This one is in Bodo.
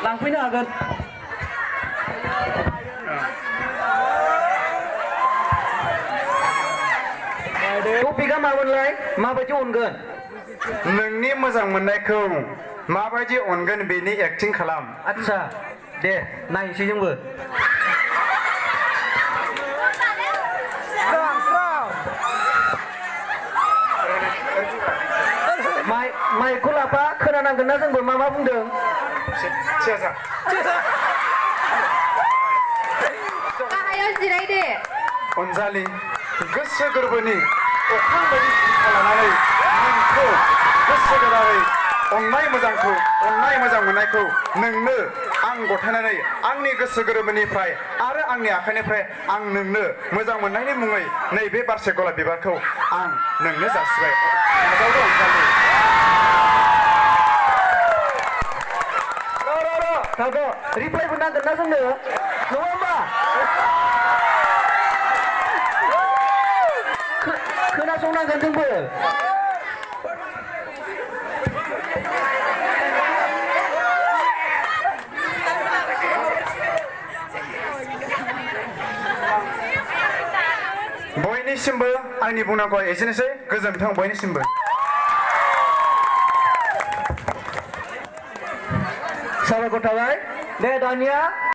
लांफैनो हागोन टपिकआ मामोनलाय माबायदि अनगोन नोंनि मोजां मोननायखौ माबायदि अनगोन बेनि एक्टिं खालाम आच्छा दे नायनोसै जोंबो माइकखौ लाफा खोनानांगोन ना जोंबो मा बुंदों गाहायाव जिराय दे अनजालि गोसो गोरबोनि अख्रां बायदि बिखा लानानै नोंखौ गोसो गोदानै अननाय मोजां मोननायखौ नोंनो आं गथायनानै आंनि गोसो गोरबोनिफ्राय आरो आंनि आखाइनिफ्राय आं नोंनो मोजां मोननायनि मुङै नैबे बारसे गलाप बिबारखौ आं नोंनो जासिबाय नाजावदो अनजालि थाथ' रिप्लाइबो नांगोन ना जोंनो नङा होमबा खोनासंनांगोन जोंबो बयनिसिमबो आंनि बुंनांगौआ एसेनोसै गोजोन्थों बयनिसिमबो साबायखर थाबाय दे दानिया